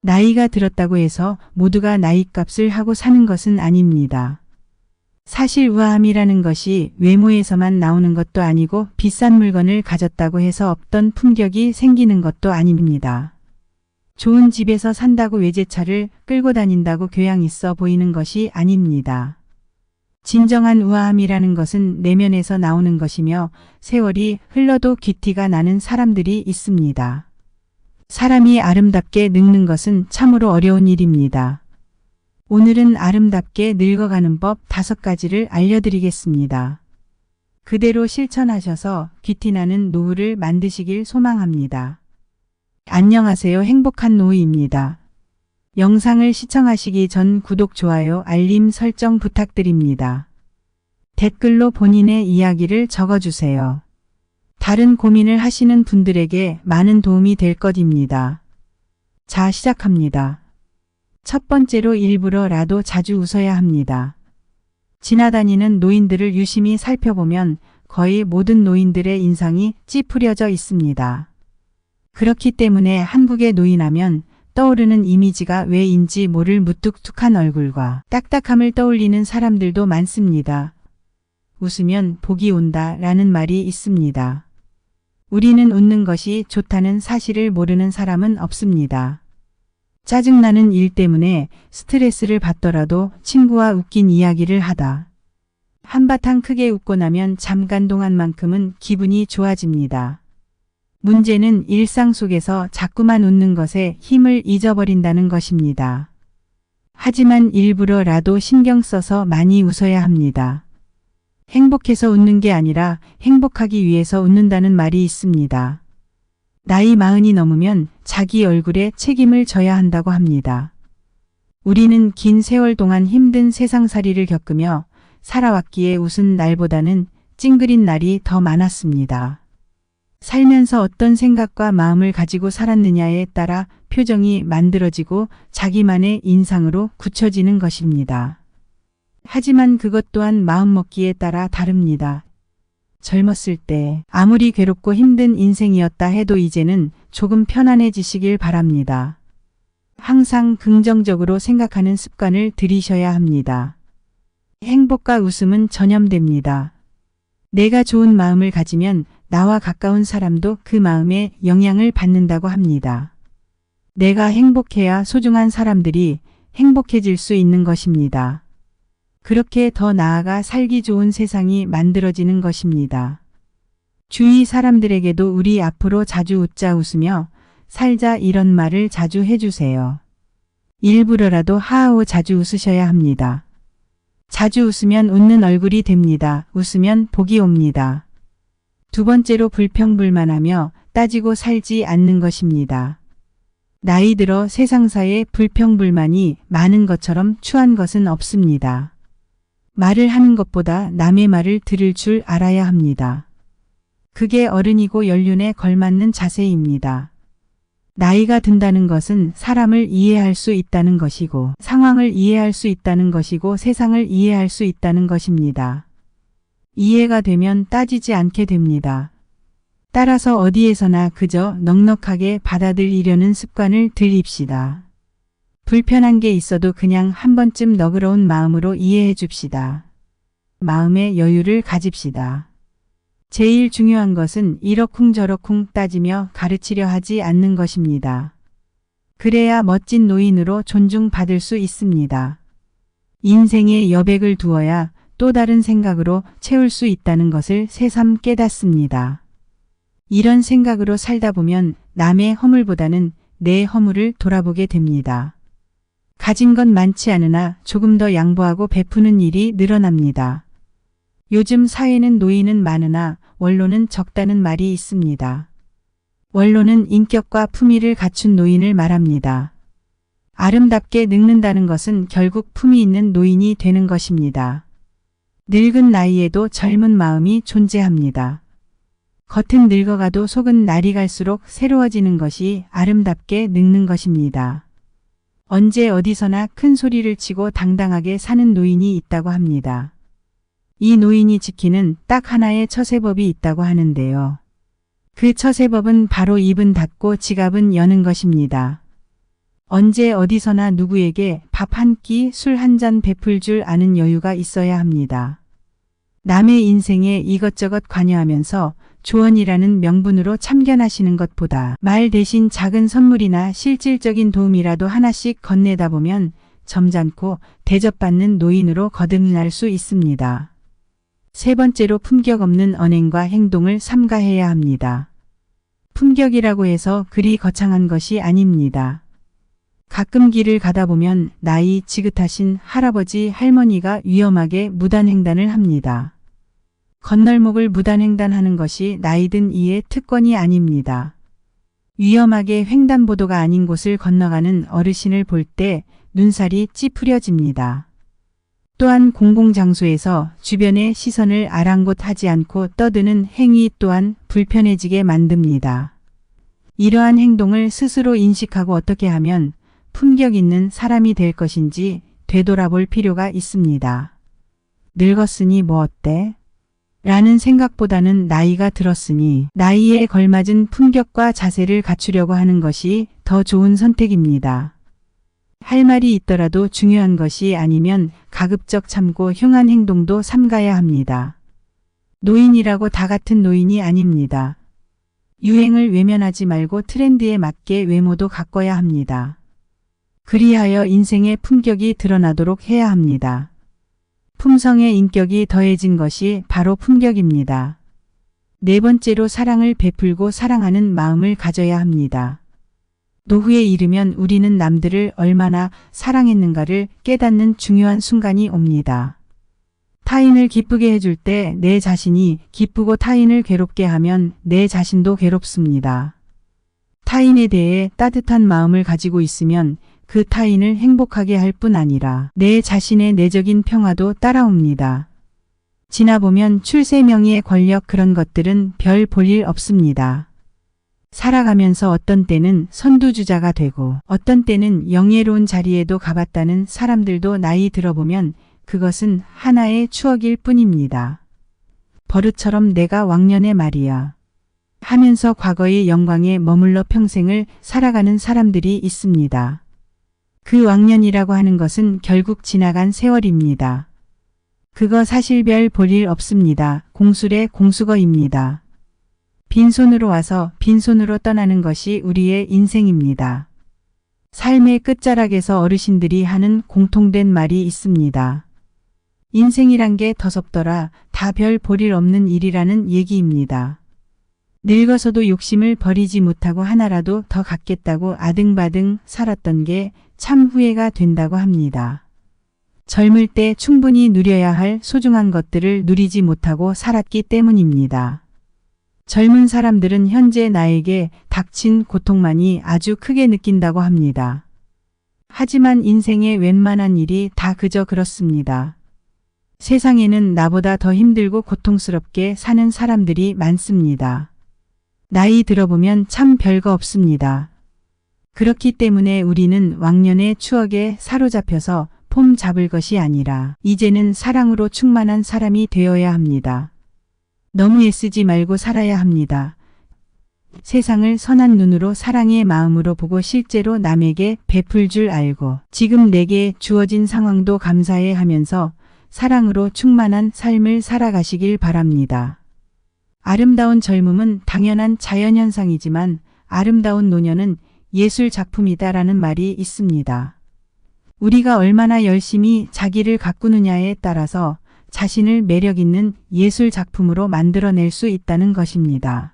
나이가 들었다고 해서 모두가 나이값을 하고 사는 것은 아닙니다. 사실 우아함이라는 것이 외모에서만 나오는 것도 아니고 비싼 물건을 가졌다고 해서 없던 품격이 생기는 것도 아닙니다. 좋은 집에서 산다고 외제차를 끌고 다닌다고 교양 있어 보이는 것이 아닙니다. 진정한 우아함이라는 것은 내면에서 나오는 것이며 세월이 흘러도 귀티가 나는 사람들이 있습니다. 사람이 아름답게 늙는 것은 참으로 어려운 일입니다. 오늘은 아름답게 늙어가는 법 5가지를 알려드리겠습니다. 그대로 실천하셔서 귀티나는 노후를 만드시길 소망합니다. 안녕하세요. 행복한 노후입니다. 영상을 시청하시기 전 구독, 좋아요, 알림 설정 부탁드립니다. 댓글로 본인의 이야기를 적어주세요. 다른 고민을 하시는 분들에게 많은 도움이 될 것입니다. 자, 시작합니다. 첫 번째로 일부러라도 자주 웃어야 합니다. 지나다니는 노인들을 유심히 살펴보면 거의 모든 노인들의 인상이 찌푸려져 있습니다. 그렇기 때문에 한국의 노인하면 떠오르는 이미지가 왜인지 모를 무뚝뚝한 얼굴과 딱딱함을 떠올리는 사람들도 많습니다. 웃으면 복이 온다 라는 말이 있습니다. 우리는 웃는 것이 좋다는 사실을 모르는 사람은 없습니다. 짜증나는 일 때문에 스트레스를 받더라도 친구와 웃긴 이야기를 하다. 한바탕 크게 웃고 나면 잠깐 동안만큼은 기분이 좋아집니다. 문제는 일상 속에서 자꾸만 웃는 것에 힘을 잊어버린다는 것입니다. 하지만 일부러라도 신경 써서 많이 웃어야 합니다. 행복해서 웃는 게 아니라 행복하기 위해서 웃는다는 말이 있습니다. 나이 40이 넘으면 자기 얼굴에 책임을 져야 한다고 합니다. 우리는 긴 세월 동안 힘든 세상살이를 겪으며 살아왔기에 웃은 날보다는 찡그린 날이 더 많았습니다. 살면서 어떤 생각과 마음을 가지고 살았느냐에 따라 표정이 만들어지고 자기만의 인상으로 굳혀지는 것입니다. 하지만 그것 또한 마음먹기에 따라 다릅니다. 젊었을 때 아무리 괴롭고 힘든 인생이었다 해도 이제는 조금 편안해지시길 바랍니다. 항상 긍정적으로 생각하는 습관을 들이셔야 합니다. 행복과 웃음은 전염됩니다. 내가 좋은 마음을 가지면 나와 가까운 사람도 그 마음에 영향을 받는다고 합니다. 내가 행복해야 소중한 사람들이 행복해질 수 있는 것입니다. 그렇게 더 나아가 살기 좋은 세상이 만들어지는 것입니다. 주위 사람들에게도 우리 앞으로 자주 웃자, 웃으며 살자 이런 말을 자주 해주세요. 일부러라도 하하오 자주 웃으셔야 합니다. 자주 웃으면 웃는 얼굴이 됩니다. 웃으면 복이 옵니다. 두 번째로 불평불만하며 따지고 살지 않는 것입니다. 나이 들어 세상사에 불평불만이 많은 것처럼 추한 것은 없습니다. 말을 하는 것보다 남의 말을 들을 줄 알아야 합니다. 그게 어른이고 연륜에 걸맞는 자세입니다. 나이가 든다는 것은 사람을 이해할 수 있다는 것이고 상황을 이해할 수 있다는 것이고 세상을 이해할 수 있다는 것입니다. 이해가 되면 따지지 않게 됩니다. 따라서 어디에서나 그저 넉넉하게 받아들이려는 습관을 들입시다. 불편한 게 있어도 그냥 한 번쯤 너그러운 마음으로 이해해 줍시다. 마음의 여유를 가집시다. 제일 중요한 것은 이러쿵저러쿵 따지며 가르치려 하지 않는 것입니다. 그래야 멋진 노인으로 존중받을 수 있습니다. 인생에 여백을 두어야 또 다른 생각으로 채울 수 있다는 것을 새삼 깨닫습니다. 이런 생각으로 살다 보면 남의 허물보다는 내 허물을 돌아보게 됩니다. 가진 건 많지 않으나 조금 더 양보하고 베푸는 일이 늘어납니다. 요즘 사회는 노인은 많으나 원로는 적다는 말이 있습니다. 원로는 인격과 품위를 갖춘 노인을 말합니다. 아름답게 늙는다는 것은 결국 품위 있는 노인이 되는 것입니다. 늙은 나이에도 젊은 마음이 존재합니다. 겉은 늙어가도 속은 날이 갈수록 새로워지는 것이 아름답게 늙는 것입니다. 언제 어디서나 큰 소리를 치고 당당하게 사는 노인이 있다고 합니다. 이 노인이 지키는 딱 하나의 처세법이 있다고 하는데요. 그 처세법은 바로 입은 닫고 지갑은 여는 것입니다. 언제 어디서나 누구에게 밥 한 끼, 술 한 잔 베풀 줄 아는 여유가 있어야 합니다. 남의 인생에 이것저것 관여하면서 조언이라는 명분으로 참견하시는 것보다 말 대신 작은 선물이나 실질적인 도움이라도 하나씩 건네다 보면 점잖고 대접받는 노인으로 거듭날 수 있습니다. 세 번째로 품격 없는 언행과 행동을 삼가해야 합니다. 품격이라고 해서 그리 거창한 것이 아닙니다. 가끔 길을 가다 보면 나이 지긋하신 할아버지 할머니가 위험하게 무단횡단을 합니다. 건널목을 무단횡단하는 것이 나이든 이의 특권이 아닙니다. 위험하게 횡단보도가 아닌 곳을 건너가는 어르신을 볼 때 눈살이 찌푸려집니다. 또한 공공장소에서 주변의 시선을 아랑곳하지 않고 떠드는 행위 또한 불편해지게 만듭니다. 이러한 행동을 스스로 인식하고 어떻게 하면 품격 있는 사람이 될 것인지 되돌아볼 필요가 있습니다. 늙었으니 뭐 어때? 라는 생각보다는 나이가 들었으니 나이에 걸맞은 품격과 자세를 갖추려고 하는 것이 더 좋은 선택입니다. 할 말이 있더라도 중요한 것이 아니면 가급적 참고 흉한 행동도 삼가야 합니다. 노인이라고 다 같은 노인이 아닙니다. 유행을 외면하지 말고 트렌드에 맞게 외모도 가꿔야 합니다. 그리하여 인생의 품격이 드러나도록 해야 합니다. 품성의 인격이 더해진 것이 바로 품격입니다. 네 번째로 사랑을 베풀고 사랑하는 마음을 가져야 합니다. 노후에 이르면 우리는 남들을 얼마나 사랑했는가를 깨닫는 중요한 순간이 옵니다. 타인을 기쁘게 해줄 때 내 자신이 기쁘고 타인을 괴롭게 하면 내 자신도 괴롭습니다. 타인에 대해 따뜻한 마음을 가지고 있으면 그 타인을 행복하게 할 뿐 아니라 내 자신의 내적인 평화도 따라옵니다. 지나보면 출세 명예 권력 그런 것들은 별 볼 일 없습니다. 살아가면서 어떤 때는 선두주자가 되고 어떤 때는 영예로운 자리에도 가봤다는 사람들도 나이 들어보면 그것은 하나의 추억일 뿐입니다. 버릇처럼 내가 왕년의 말이야 하면서 과거의 영광에 머물러 평생을 살아가는 사람들이 있습니다. 그 왕년이라고 하는 것은 결국 지나간 세월입니다. 그거 사실 별 볼 일 없습니다. 공술의 공수거입니다. 빈손으로 와서 빈손으로 떠나는 것이 우리의 인생입니다. 삶의 끝자락에서 어르신들이 하는 공통된 말이 있습니다. 인생이란 게 더섭더라. 다 별 볼 일 없는 일이라는 얘기입니다. 늙어서도 욕심을 버리지 못하고 하나라도 더 갖겠다고 아등바등 살았던 게 참 후회가 된다고 합니다. 젊을 때 충분히 누려야 할 소중한 것들을 누리지 못하고 살았기 때문입니다. 젊은 사람들은 현재 나에게 닥친 고통만이 아주 크게 느낀다고 합니다. 하지만 인생의 웬만한 일이 다 그저 그렇습니다. 세상에는 나보다 더 힘들고 고통스럽게 사는 사람들이 많습니다. 나이 들어보면 참 별거 없습니다. 그렇기 때문에 우리는 왕년의 추억에 사로잡혀서 폼 잡을 것이 아니라 이제는 사랑으로 충만한 사람이 되어야 합니다. 너무 애쓰지 말고 살아야 합니다. 세상을 선한 눈으로 사랑의 마음으로 보고 실제로 남에게 베풀 줄 알고 지금 내게 주어진 상황도 감사해 하면서 사랑으로 충만한 삶을 살아가시길 바랍니다. 아름다운 젊음은 당연한 자연현상이지만 아름다운 노년은 예술 작품이다라는 말이 있습니다. 우리가 얼마나 열심히 자기를 가꾸느냐에 따라서 자신을 매력 있는 예술 작품으로 만들어낼 수 있다는 것입니다.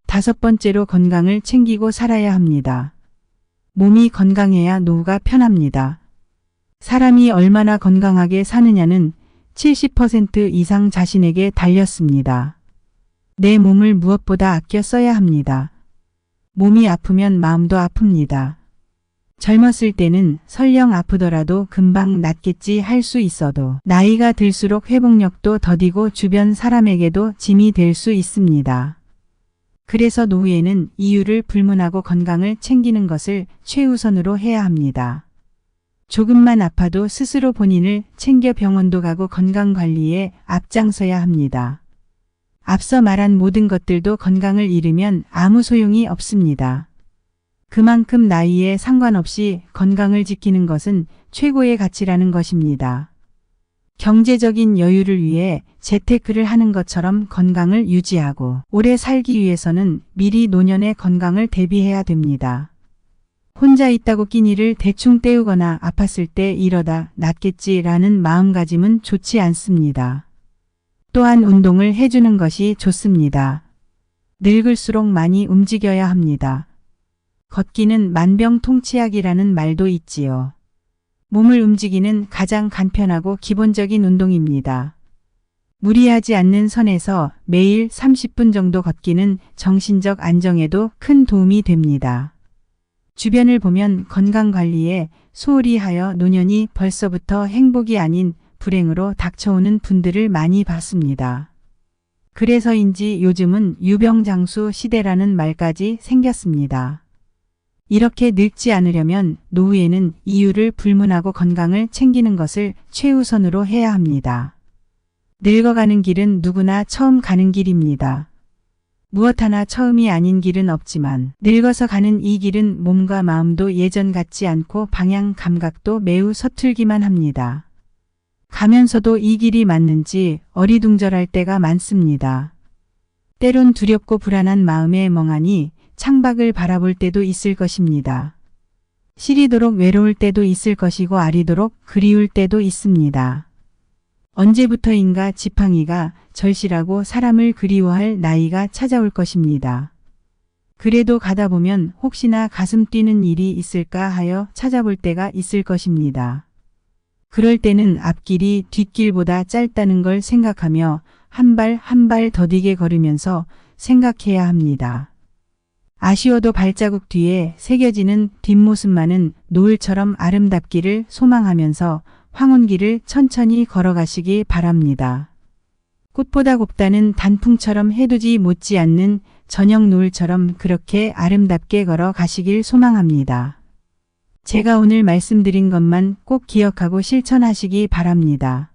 다섯 번째로 건강을 챙기고 살아야 합니다. 몸이 건강해야 노후가 편합니다. 사람이 얼마나 건강하게 사느냐는 70% 이상 자신에게 달렸습니다. 내 몸을 무엇보다 아껴 써야 합니다. 몸이 아프면 마음도 아픕니다. 젊었을 때는 설령 아프더라도 금방 낫겠지 할 수 있어도 나이가 들수록 회복력도 더디고 주변 사람에게도 짐이 될 수 있습니다. 그래서 노후에는 이유를 불문하고 건강을 챙기는 것을 최우선으로 해야 합니다. 조금만 아파도 스스로 본인을 챙겨 병원도 가고 건강관리에 앞장서야 합니다. 앞서 말한 모든 것들도 건강을 잃으면 아무 소용이 없습니다. 그만큼 나이에 상관없이 건강을 지키는 것은 최고의 가치라는 것입니다. 경제적인 여유를 위해 재테크를 하는 것처럼 건강을 유지하고 오래 살기 위해서는 미리 노년의 건강을 대비해야 됩니다. 혼자 있다고 끼니를 대충 때우거나 아팠을 때 이러다 낫겠지라는 마음가짐은 좋지 않습니다. 또한 운동을 해주는 것이 좋습니다. 늙을수록 많이 움직여야 합니다. 걷기는 만병통치약이라는 말도 있지요. 몸을 움직이는 가장 간편하고 기본적인 운동입니다. 무리하지 않는 선에서 매일 30분 정도 걷기는 정신적 안정에도 큰 도움이 됩니다. 주변을 보면 건강관리에 소홀히 하여 노년이 벌써부터 행복이 아닌 불행으로 닥쳐오는 분들을 많이 봤습니다. 그래서인지 요즘은 유병장수 시대라는 말까지 생겼습니다. 이렇게 늙지 않으려면 노후에는 이유를 불문하고 건강을 챙기는 것을 최우선으로 해야 합니다. 늙어가는 길은 누구나 처음 가는 길입니다. 무엇 하나 처음이 아닌 길은 없지만 늙어서 가는 이 길은 몸과 마음도 예전 같지 않고 방향 감각도 매우 서툴기만 합니다. 가면서도 이 길이 맞는지 어리둥절할 때가 많습니다. 때론 두렵고 불안한 마음에 멍하니 창밖을 바라볼 때도 있을 것입니다. 시리도록 외로울 때도 있을 것이고 아리도록 그리울 때도 있습니다. 언제부터인가 지팡이가 절실하고 사람을 그리워할 나이가 찾아올 것입니다. 그래도 가다 보면 혹시나 가슴 뛰는 일이 있을까 하여 찾아볼 때가 있을 것입니다. 그럴 때는 앞길이 뒷길보다 짧다는 걸 생각하며 한 발 한 발 더디게 걸으면서 생각해야 합니다. 아쉬워도 발자국 뒤에 새겨지는 뒷모습만은 노을처럼 아름답기를 소망하면서 황혼길을 천천히 걸어가시기 바랍니다. 꽃보다 곱다는 단풍처럼 해돋이 못지않는 저녁 노을처럼 그렇게 아름답게 걸어가시길 소망합니다. 제가 오늘 말씀드린 것만 꼭 기억하고 실천하시기 바랍니다.